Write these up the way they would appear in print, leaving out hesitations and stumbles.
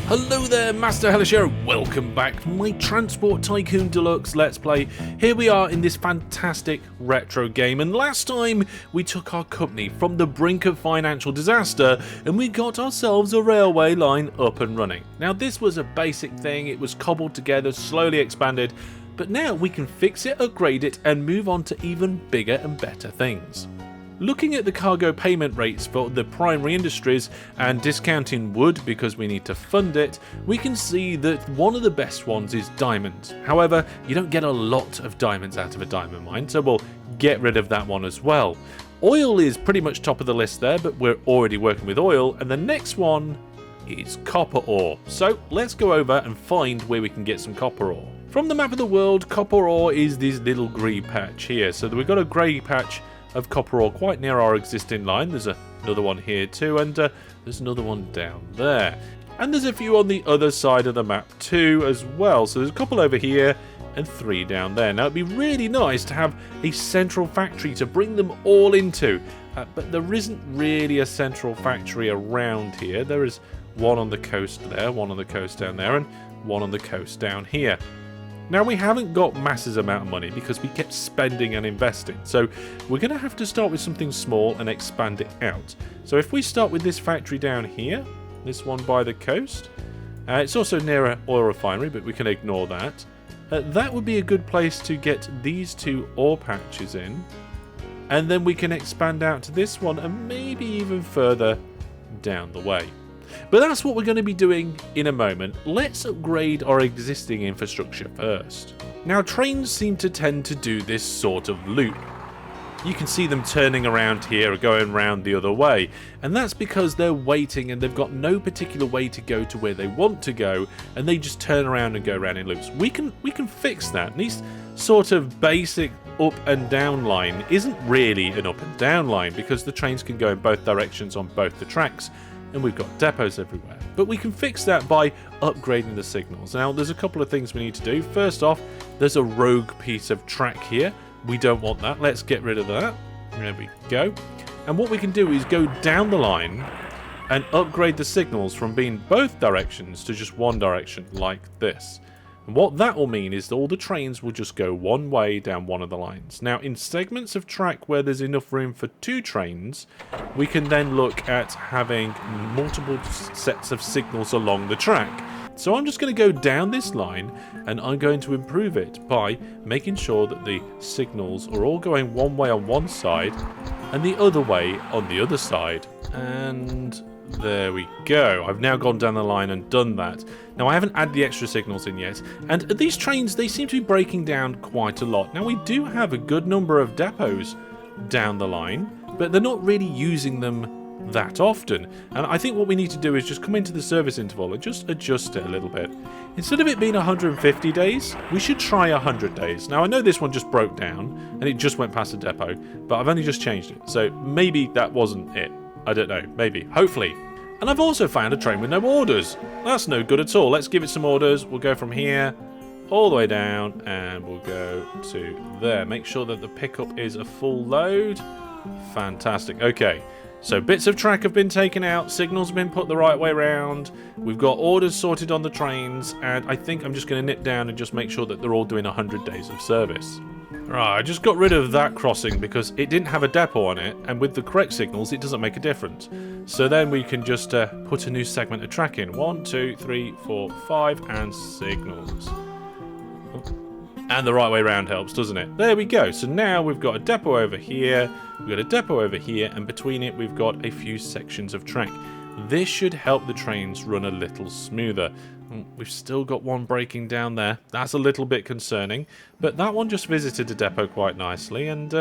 Hello there, Master Hellish here. Welcome back to my Transport Tycoon Deluxe Let's Play. Here we are in this fantastic retro game, and last time we took our company from the brink of financial disaster and we got ourselves a railway line up and running. Now this was a basic thing, it was cobbled together, slowly expanded, but now we can fix it, upgrade it and move on to even bigger and better things. Looking at the cargo payment rates for the primary industries and discounting wood because we need to fund it, we can see that one of the best ones is diamonds. However, you don't get a lot of diamonds out of a diamond mine, so we'll get rid of that one as well. Oil is pretty much top of the list there, but we're already working with oil, and the next one is copper ore. So let's go over and find where we can get some copper ore. From the map of the world, copper ore is this little grey patch here, so we've got a grey patch of copper ore quite near our existing line. There's another one here too, and there's another one down there, and there's a few on the other side of the map too as well. So there's a couple over here and 3 down there. Now it'd be really nice to have a central factory to bring them all into, but there isn't really a central factory around here. There is one on the coast there, one on the coast down there, and one on the coast down here. Now we haven't got massive amount of money because we kept spending and investing, so we're going to have to start with something small and expand it out. So if we start with this factory down here, this one by the coast, it's also near an oil refinery, but we can ignore that. That would be a good place to get these 2 ore patches in, and then we can expand out to this one and maybe even further down the way. But that's what we're going to be doing in a moment. Let's upgrade our existing infrastructure first. Now trains seem to tend to do this sort of loop. You can see them turning around here or going around the other way, and that's because they're waiting and they've got no particular way to go to where they want to go, and they just turn around and go around in loops. We can fix that. And this sort of basic up and down line isn't really an up and down line because the trains can go in both directions on both the tracks, and we've got depots everywhere. But we can fix that by upgrading the signals. Now there's a couple of things we need to do. First off, there's a rogue piece of track here. We don't want that. Let's get rid of that. There we go. And what we can do is go down the line and upgrade the signals from being both directions to just one direction, like this. And what that will mean is that all the trains will just go one way down one of the lines. Now, in segments of track where there's enough room for 2 trains, we can then look at having multiple sets of signals along the track. So I'm just going to go down this line, and I'm going to improve it by making sure that the signals are all going one way on one side and the other way on the other side. And there we go. I've now gone down the line and done that. Now I haven't added the extra signals in yet, and these trains, they seem to be breaking down quite a lot. Now we do have a good number of depots down the line, but they're not really using them that often, and I think what we need to do is just come into the service interval and just adjust it a little bit. Instead of it being 150 days, we should try 100 days. Now I know this one just broke down and it just went past a depot, but I've only just changed it, so maybe that wasn't it. I don't know, maybe, hopefully. And I've also found a train with no orders. That's no good at all. Let's give it some orders. We'll go from here all the way down and we'll go to there. Make sure that the pickup is a full load. Fantastic. Okay, so bits of track have been taken out, signals have been put the right way around, we've got orders sorted on the trains, and I think I'm just going to nip down and just make sure that they're all doing 100 days of service. Right, I just got rid of that crossing because it didn't have a depot on it, and with the correct signals it doesn't make a difference. So then we can just put a new segment of track in. 1, 2, 3, 4, 5, and signals. And the right way round helps, doesn't it? There we go. So now we've got a depot over here, we've got a depot over here, and between it we've got a few sections of track. This should help the trains run a little smoother. We've still got one breaking down there. That's a little bit concerning, but that one just visited the depot quite nicely, and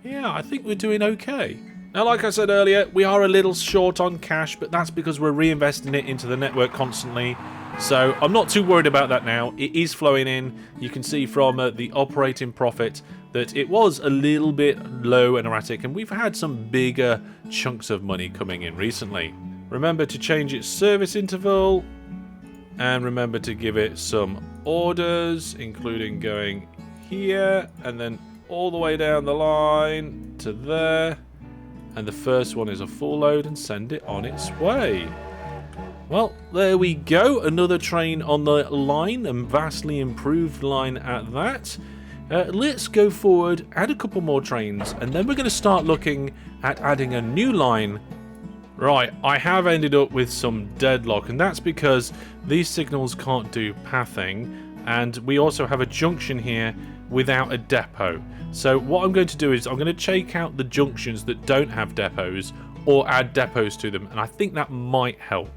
yeah, I think we're doing okay. Now, like I said earlier, we are a little short on cash, but that's because we're reinvesting it into the network constantly. So I'm not too worried about that now. It is flowing in. You can see from the operating profit that it was a little bit low and erratic, and we've had some bigger chunks of money coming in recently. Remember to change its service interval, and remember to give it some orders, including going here and then all the way down the line to there. And the first one is a full load, and send it on its way. Well, there we go. Another train on the line, a vastly improved line at that. Let's go forward, add a couple more trains, and then we're going to start looking at adding a new line. Right, I have ended up with some deadlock, and that's because these signals can't do pathing, and we also have a junction here without a depot. So what I'm going to do is I'm going to check out the junctions that don't have depots, or add depots to them, and I think that might help.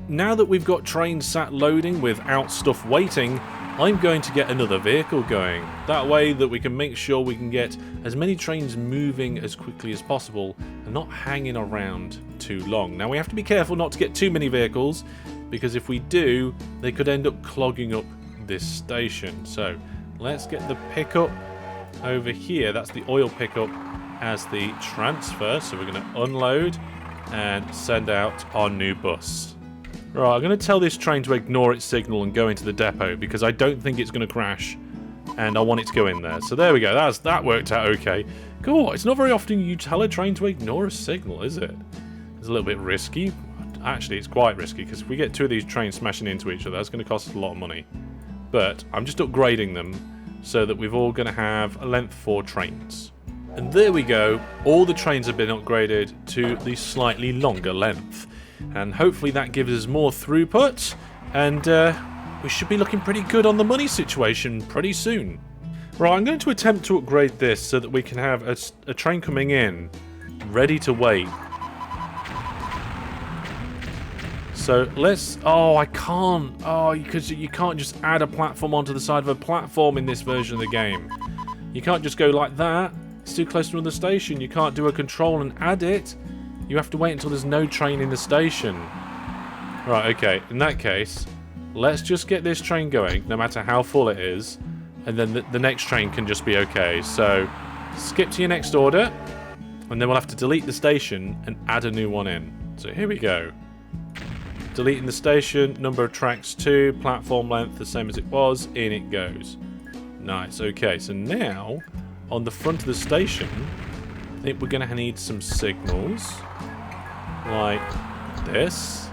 Now that we've got trains sat loading without stuff waiting, I'm going to get another vehicle going. That way that we can make sure we can get as many trains moving as quickly as possible and not hanging around too long. Now we have to be careful not to get too many vehicles, because if we do, they could end up clogging up this station. So let's get the pickup over here. That's the oil pickup as the transfer. So we're going to unload and send out our new bus. Right, I'm going to tell this train to ignore its signal and go into the depot, because I don't think it's going to crash, and I want it to go in there. So there we go, that worked out okay. Cool, it's not very often you tell a train to ignore a signal, is it? It's a little bit risky. Actually, it's quite risky, because if we get two of these trains smashing into each other, that's going to cost us a lot of money. But I'm just upgrading them so that we've all going to have a length 4 trains. And there we go, all the trains have been upgraded to the slightly longer length. And hopefully that gives us more throughput, and we should be looking pretty good on the money situation pretty soon. Right, I'm going to attempt to upgrade this so that we can have a train coming in ready to wait. So let's... Oh, I can't. Oh, because you can't just add a platform onto the side of a platform in this version of the game. You can't just go like that. It's too close to another station. You can't do a control and add it. You have to wait until there's no train in the station. Right, okay. In that case, let's just get this train going, no matter how full it is. And then the next train can just be okay. So, skip to your next order. And then we'll have to delete the station and add a new one in. So here we go. Deleting the station, number of tracks 2, platform length the same as it was, in it goes. Nice, okay. So now, on the front of the station, I think we're going to need some signals. Like this.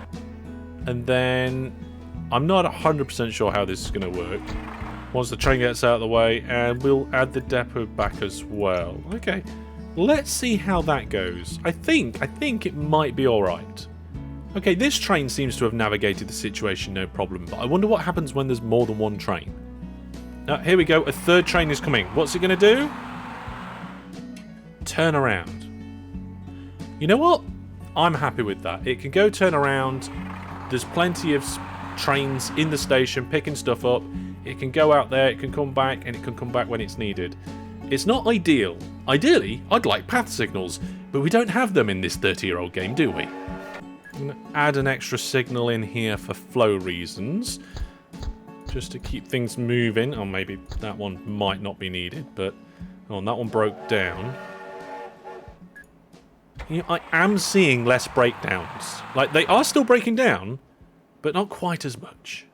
And then I'm not 100% sure how this is going to work. Once the train gets out of the way, and we'll add the depot back as well. Okay, let's see how that goes. I think it might be alright. Okay, this train seems to have navigated the situation no problem, but I wonder what happens when there's more than one train. Here we go, a third train is coming. What's it going to do? Turn around. You know what? I'm happy with that. It can go turn around. There's plenty of trains in the station picking stuff up. It can go out there, it can come back, and it can come back when it's needed. It's not ideal. Ideally, I'd like path signals, but we don't have them in this 30-year-old game, do we? I'm going to add an extra signal in here for flow reasons, just to keep things moving. Oh, maybe that one might not be needed, but... Oh, that one broke down. You know, I am seeing less breakdowns. Like, they are still breaking down, but not quite as much.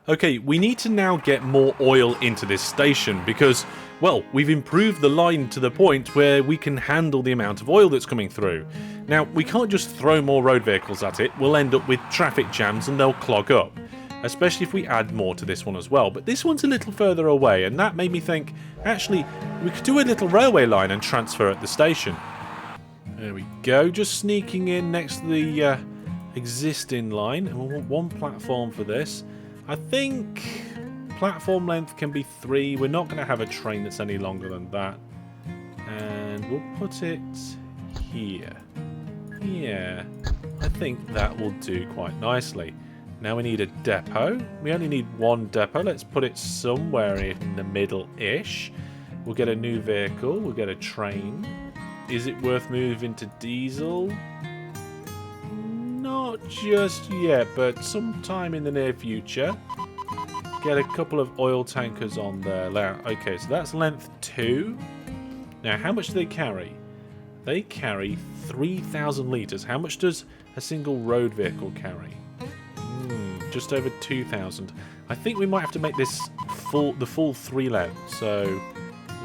Okay, we need to now get more oil into this station because, well, we've improved the line to the point where we can handle the amount of oil that's coming through. Now, we can't just throw more road vehicles at it. We'll end up with traffic jams and they'll clog up, especially if we add more to this one as well. But this one's a little further away, and that made me think, actually, we could do a little railway line and transfer at the station. There we go, just sneaking in next to the existing line. And we'll want one platform for this. I think platform length can be 3. We're not going to have a train that's any longer than that. And we'll put it here. Yeah, I think that will do quite nicely. Now we need a depot. We only need one depot. Let's put it somewhere in the middle-ish. We'll get a new vehicle. We'll get a train. Is it worth moving to diesel? Not just yet, but sometime in the near future. Get a couple of oil tankers on there. Okay, so that's length 2. Now, how much do they carry? They carry 3,000 litres. How much does a single road vehicle carry? Just over 2,000. I think we might have to make this the full 3 length. So,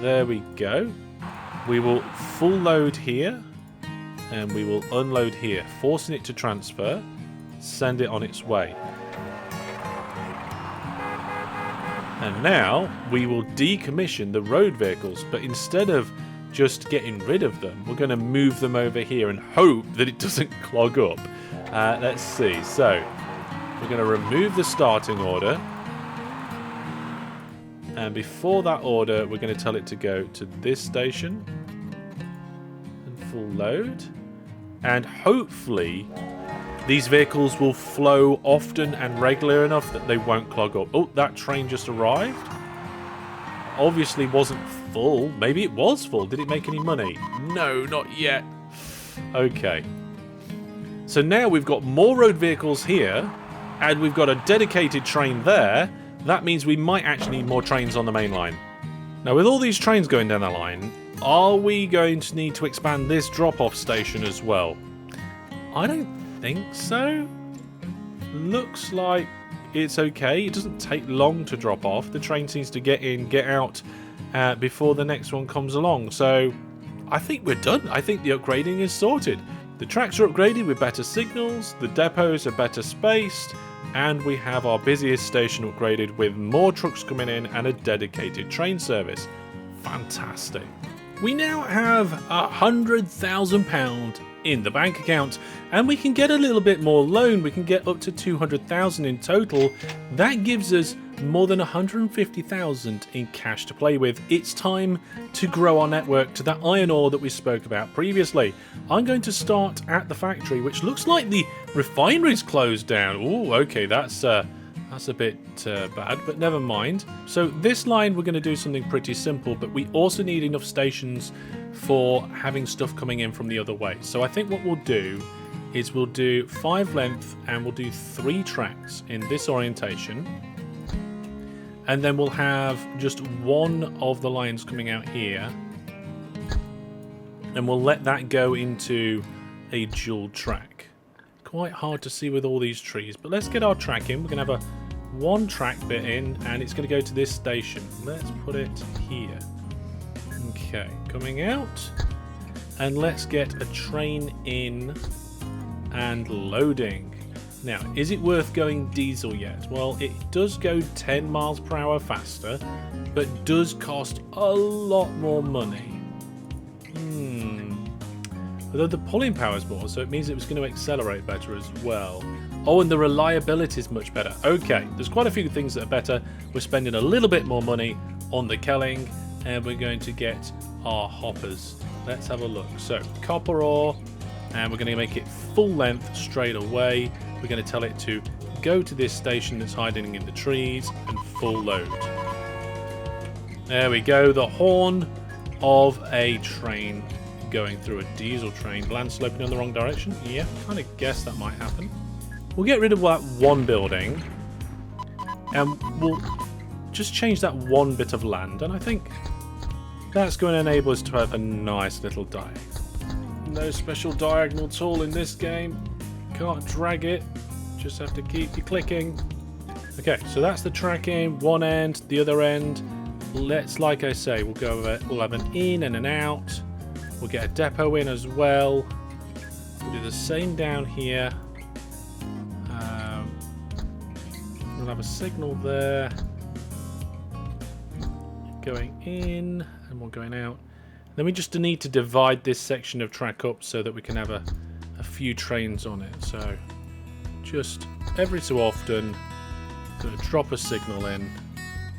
there we go. We will full load here. And we will unload here, forcing it to transfer. send it on its way. And now we will decommission the road vehicles, but instead of just getting rid of them, we're going to move them over here and hope that it doesn't clog up. Let's see. So we're going to remove the starting order. And before that order, we're going to tell it to go to this station and full load. And hopefully these vehicles will flow often and regular enough that they won't clog up. Oh, that train just arrived. Obviously wasn't full. Maybe it was full. Did it make any money? No, not yet. Okay. So now we've got more road vehicles here, and we've got a dedicated train there. That means we might actually need more trains on the main line. Now, with all these trains going down the line, are we going to need to expand this drop-off station as well? I don't think so. Looks like it's okay. It doesn't take long to drop off. The train seems to get in, get out before the next one comes along. So I think we're done. I think the upgrading is sorted. The tracks are upgraded with better signals, the depots are better spaced, and we have our busiest station upgraded with more trucks coming in and a dedicated train service. Fantastic. We now have £100,000 in the bank account, and we can get a little bit more loan. We can get up to 200,000 in total. That gives us more than 150,000 in cash to play with. It's time to grow our network to that iron ore that we spoke about previously. I'm going to start at the factory, which looks like the refinery's closed down. Oh, okay, that's a bit bad, but never mind. So this line, we're going to do something pretty simple, but we also need enough stations for having stuff coming in from the other way. So I think what we'll do is we'll do 5 length and we'll do 3 tracks in this orientation. And then we'll have just one of the lines coming out here. And we'll let that go into a dual track. Quite hard to see with all these trees, but let's get our track in. We're going to have a 1 track bit in, and it's going to go to this station. Let's put it here. Okay, coming out. And let's get a train in and loading. Now, is it worth going diesel yet? Well, it does go 10 miles per hour faster, but does cost a lot more money. Although the pulling power is more, so it means it was going to accelerate better as well. Oh, and the reliability is much better. Okay, there's quite a few things that are better. We're spending a little bit more money on the Kelling, and we're going to get our hoppers. Let's have a look. So, copper ore, and we're going to make it full length straight away. We're going to tell it to go to this station that's hiding in the trees and full load. There we go, the horn of a train going through a diesel train. Land sloping in the wrong direction. Yeah, kind of guessed that might happen. We'll get rid of that one building and we'll just change that one bit of land, and I think that's going to enable us to have a nice little diagonal. No special diagonal tool in this game. Can't drag it. Just have to keep you clicking. Okay, so that's the tracking. One end, the other end. Let's, like I say, we'll have an in and an out. We'll get a depot in as well. We'll do the same down here. We'll have a signal there. Going in and one going out. Then we just need to divide this section of track up so that we can have a few trains on it. So just every so often, gonna drop a signal in.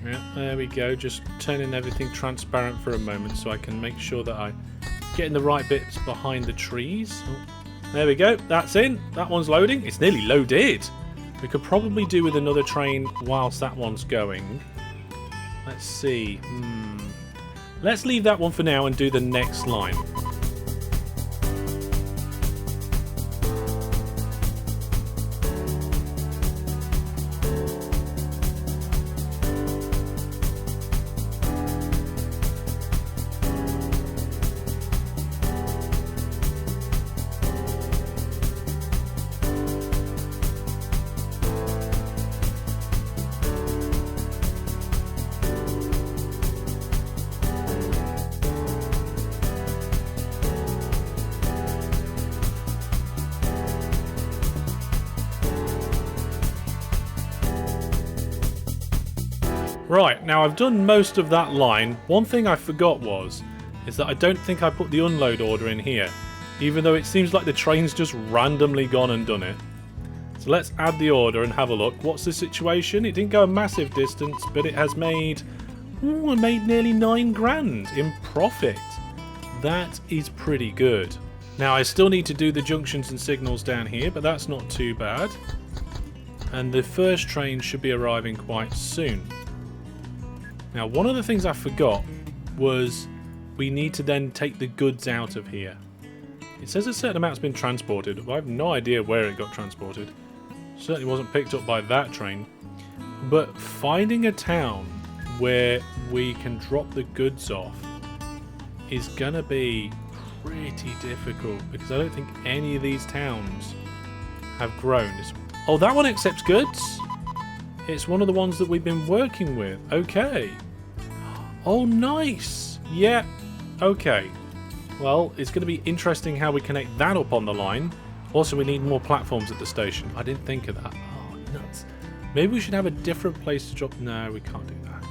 Yeah, there we go. Just turning everything transparent for a moment so I can make sure that I get in the right bits behind the trees. Oh, there we go. That's in. That one's loading. It's nearly loaded. We could probably do with another train whilst that one's going. Let's see. Let's leave that one for now and do the next line. Right, now I've done most of that line. One thing I forgot is that I don't think I put the unload order in here, even though it seems like the train's just randomly gone and done it. So let's add the order and have a look. What's the situation? It didn't go a massive distance, but it has made... Ooh, I made nearly 9 grand in profit. That is pretty good. Now I still need to do the junctions and signals down here, but that's not too bad. And the first train should be arriving quite soon. Now one of the things I forgot was we need to then take the goods out of here. It says a certain amount's been transported, but I have no idea where it got transported. Certainly wasn't picked up by that train. But finding a town where we can drop the goods off is gonna be pretty difficult, because I don't think any of these towns have grown. Oh, that one accepts goods? It's one of the ones that we've been working with. Okay. Oh, nice. Yeah. Okay. Well, it's going to be interesting how we connect that up on the line. Also, we need more platforms at the station. I didn't think of that. Oh, nuts. Maybe we should have a different place to drop... No, we can't do that.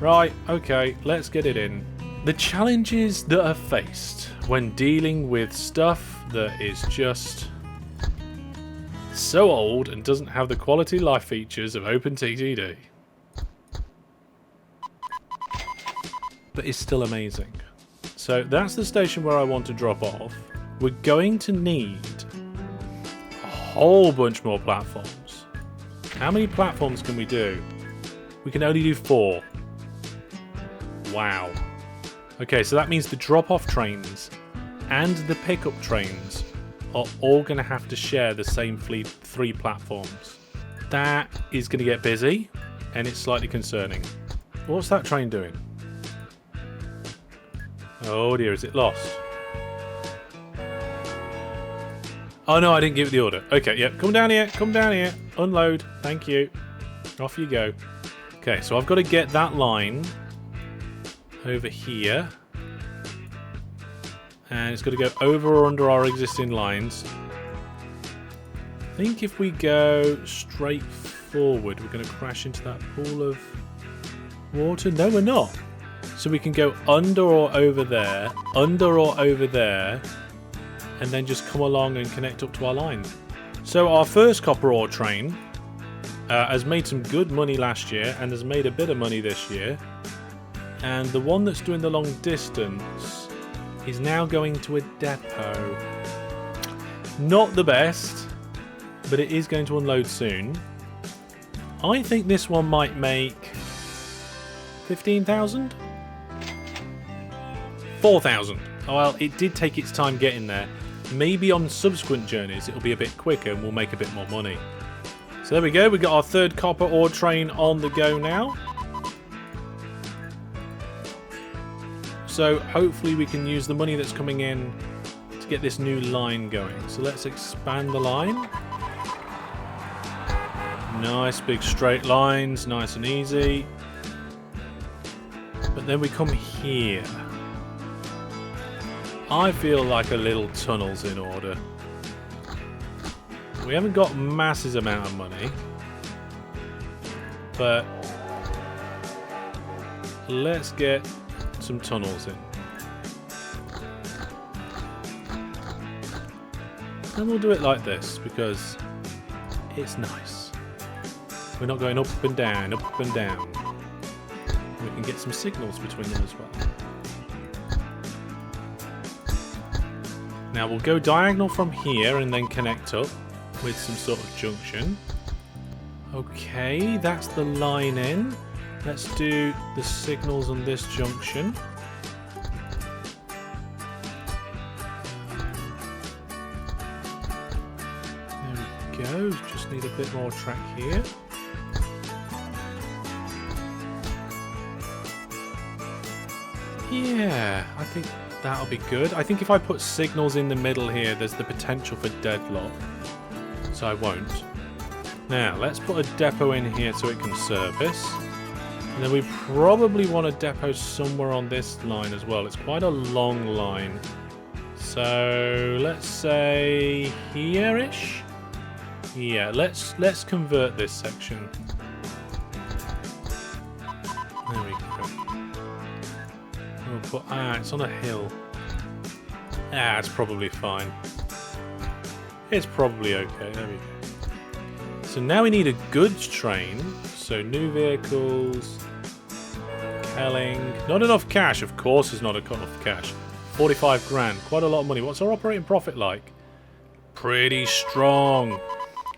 Right. Okay. Let's get it in. The challenges that are faced when dealing with stuff that is just so old and doesn't have the quality of life features of OpenTTD. But it's still amazing. So that's the station where I want to drop off. We're going to need a whole bunch more platforms. How many platforms can we do? We can only do 4. Wow. Okay, so that means the drop-off trains and the pickup trains are all going to have to share the same 3 platforms. That is going to get busy, and it's slightly concerning. What's that train doing? Oh dear, is it lost? Oh no, I didn't give it the order. Okay, yep, come down here, unload, thank you. Off you go. Okay, so I've got to get that line over here. And it's got to go over or under our existing lines. I think if we go straight forward, we're going to crash into that pool of water. No, we're not. So we can go under or over there, and then just come along and connect up to our line. So our first copper ore train has made some good money last year and has made a bit of money this year. And the one that's doing the long distance is now going to a depot. Not the best, but it is going to unload soon. I think this one might make 15,000? 4,000. Oh, well, it did take its time getting there. Maybe on subsequent journeys it'll be a bit quicker and we'll make a bit more money. So there we go, we got our third copper ore train on the go now. So hopefully we can use the money that's coming in to get this new line going. So let's expand the line. Nice big straight lines, nice and easy. But then we come here. I feel like a little tunnel's in order. We haven't got massive amount of money, but let's get some tunnels in. And we'll do it like this because it's nice. We're not going up and down, up and down. We can get some signals between them as well. Now we'll go diagonal from here and then connect up with some sort of junction. Okay, that's the line in. Let's do the signals on this junction. There we go, just need a bit more track here. Yeah, I think that'll be good. I think if I put signals in the middle here, there's the potential for deadlock. So I won't. Now, let's put a depot in here so it can service. And then we probably want a depot somewhere on this line as well. It's quite a long line. So let's say here-ish. Yeah, let's convert this section. There we go. We'll put, it's on a hill. It's probably fine. It's probably okay. There we go. So now we need a goods train. So new vehicles. Kelling. Not enough cash. Of course there's not enough cash. 45 grand. Quite a lot of money. What's our operating profit like? Pretty strong.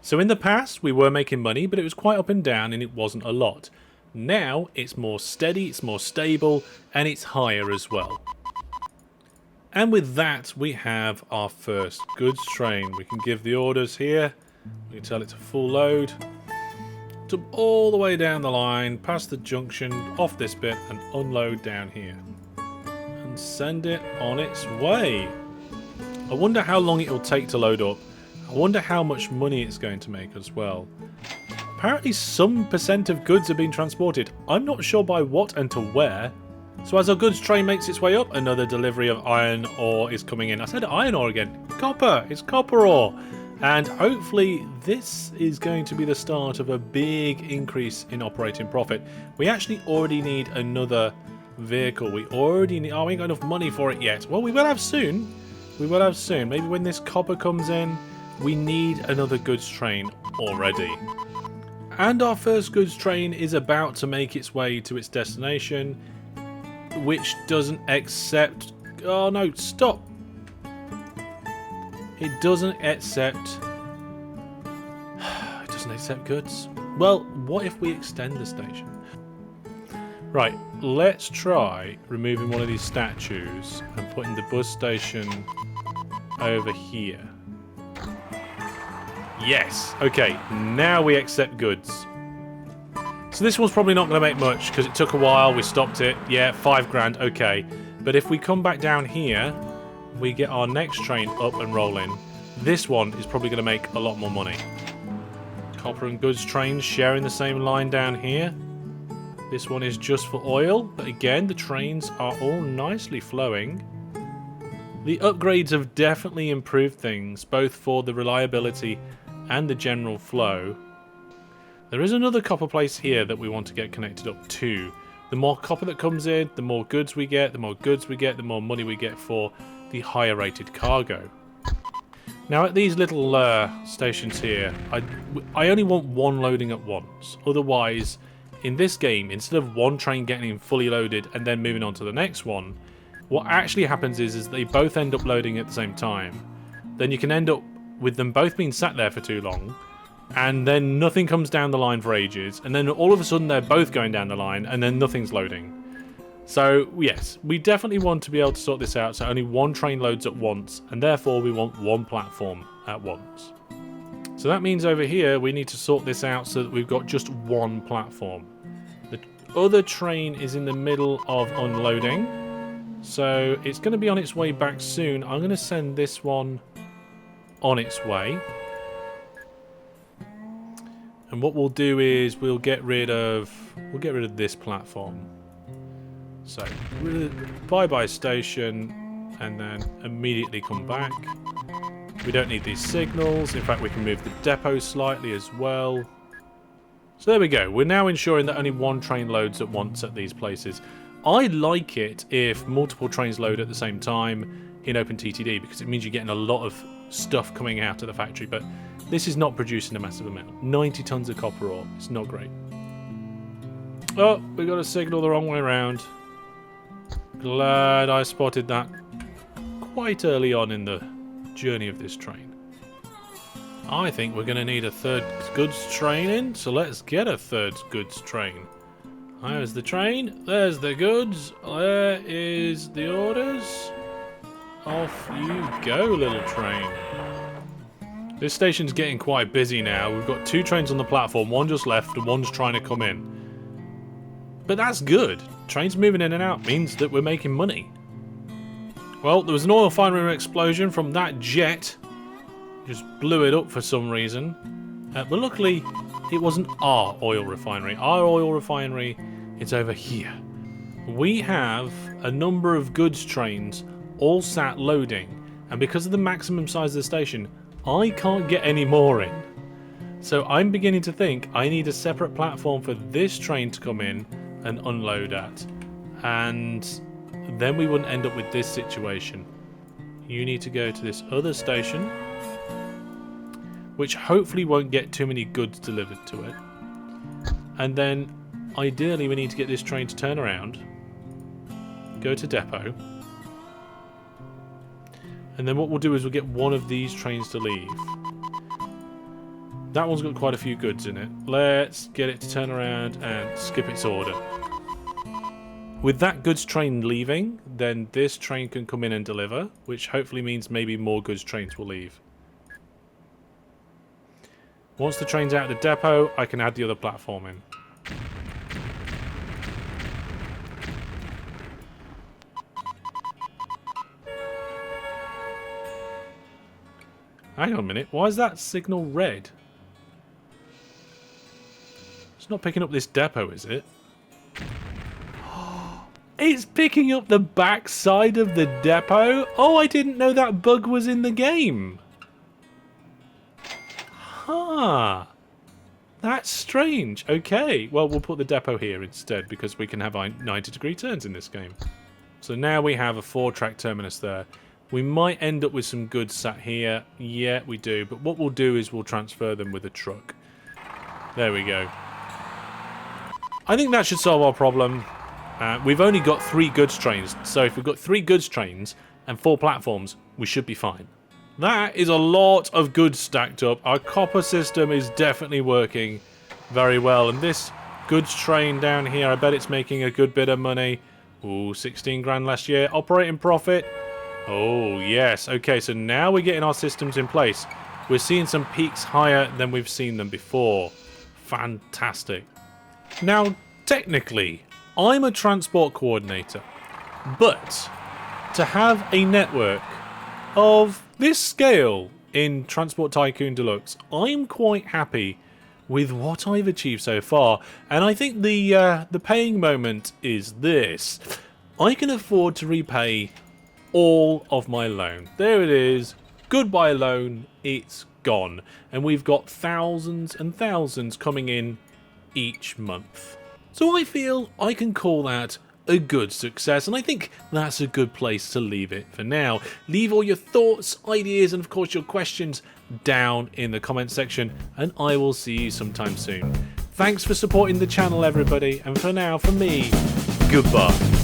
So in the past we were making money, but it was quite up and down and it wasn't a lot. Now it's more steady, it's more stable, and it's higher as well. And with that, we have our first goods train. We can give the orders here. We can tell it to full load. To all the way down the line, past the junction, off this bit, and unload down here. And send it on its way. I wonder how long it'll take to load up. I wonder how much money it's going to make as well. Apparently some percent of goods are being transported. I'm not sure by what and to where. So as our goods train makes its way up, another delivery of iron ore is coming in. I said iron ore again. Copper! It's copper ore! And hopefully this is going to be the start of a big increase in operating profit. We actually already need another vehicle. We already need... Oh, we ain't got enough money for it yet. Well, we will have soon. We will have soon. Maybe when this copper comes in, we need another goods train already. And our first goods train is about to make its way to its destination, which doesn't accept... Oh no, stop! It doesn't accept... It doesn't accept goods. Well, what if we extend the station? Right, let's try removing one of these statues and putting the bus station over here. Yes. Okay, now we accept goods. So this one's probably not going to make much because it took a while. We stopped it. Yeah, 5 grand. Okay. But if we come back down here, we get our next train up and rolling. This one is probably going to make a lot more money. Copper and goods trains sharing the same line down here. This one is just for oil. But again, the trains are all nicely flowing. The upgrades have definitely improved things, both for the reliability and the general flow. There is another copper place here that we want to get connected up to. The more copper that comes in, the more goods we get, the more goods we get, the more money we get for the higher rated cargo. Now at these little stations here, I only want one loading at once. Otherwise, in this game, instead of one train getting fully loaded and then moving on to the next one, what actually happens is they both end up loading at the same time. Then you can end up with them both being sat there for too long, and then nothing comes down the line for ages, and then all of a sudden they're both going down the line, and then nothing's loading. So, yes, we definitely want to be able to sort this out so only one train loads at once, and therefore we want one platform at once. So that means over here we need to sort this out so that we've got just one platform. The other train is in the middle of unloading, so it's going to be on its way back soon. I'm going to send this one on its way. And what we'll do is we'll get rid of this platform. So bye-bye station, and then immediately come back. We don't need these signals. In fact, we can move the depot slightly as well. So there we go. We're now ensuring that only one train loads at once at these places. I like it if multiple trains load at the same time in OpenTTD because it means you're getting a lot of stuff coming out of the factory, but this is not producing a massive amount. 90 tons of copper ore. It's not great. Oh, we got a signal the wrong way around. Glad I spotted that quite early on in the journey of this train. I think we're going to need a third goods train in, so let's get a third goods train. There's the train, there's the goods, there is the orders. Off you go, little train. This station's getting quite busy now. We've got 2 trains on the platform, one just left and one's trying to come in. But that's good. Trains moving in and out means that we're making money. Well, there was an oil refinery explosion from that jet. Just blew it up for some reason. But luckily, it wasn't our oil refinery. Our oil refinery is over here. We have a number of goods trains all sat loading. And because of the maximum size of the station, I can't get any more in. So I'm beginning to think I need a separate platform for this train to come in, and unload at. And then we wouldn't end up with this situation. You need to go to this other station, which hopefully won't get too many goods delivered to it. And then, ideally, we need to get this train to turn around, go to depot, and then what we'll do is we'll get one of these trains to leave. That one's got quite a few goods in it. Let's get it to turn around and skip its order. With that goods train leaving, then this train can come in and deliver, which hopefully means maybe more goods trains will leave. Once the train's out of the depot, I can add the other platform in. Hang on a minute, why is that signal red? It's not picking up this depot, is it? It's picking up the back side of the depot? Oh, I didn't know that bug was in the game. Huh. That's strange. Okay, well, we'll put the depot here instead because we can have 90-degree turns in this game. So now we have a 4-track terminus there. We might end up with some goods sat here. Yeah, we do. But what we'll do is we'll transfer them with a truck. There we go. I think that should solve our problem. We've only got 3 goods trains. So if we've got 3 goods trains and 4 platforms, we should be fine. That is a lot of goods stacked up. Our copper system is definitely working very well. And this goods train down here, I bet it's making a good bit of money. Ooh, 16 grand last year. Operating profit. Oh, yes. Okay, so now we're getting our systems in place. We're seeing some peaks higher than we've seen them before. Fantastic. Now, technically, I'm a transport coordinator. But to have a network of this scale in Transport Tycoon Deluxe, I'm quite happy with what I've achieved so far. And I think the paying moment is this. I can afford to repay all of my loan. There it is. Goodbye loan. It's gone. And we've got thousands and thousands coming in each month. So I feel I can call that a good success, and I think that's a good place to leave it for now. Leave all your thoughts, ideas, and of course your questions down in the comment section, and I will see you sometime soon. Thanks for supporting the channel, everybody, and for now, from me, goodbye.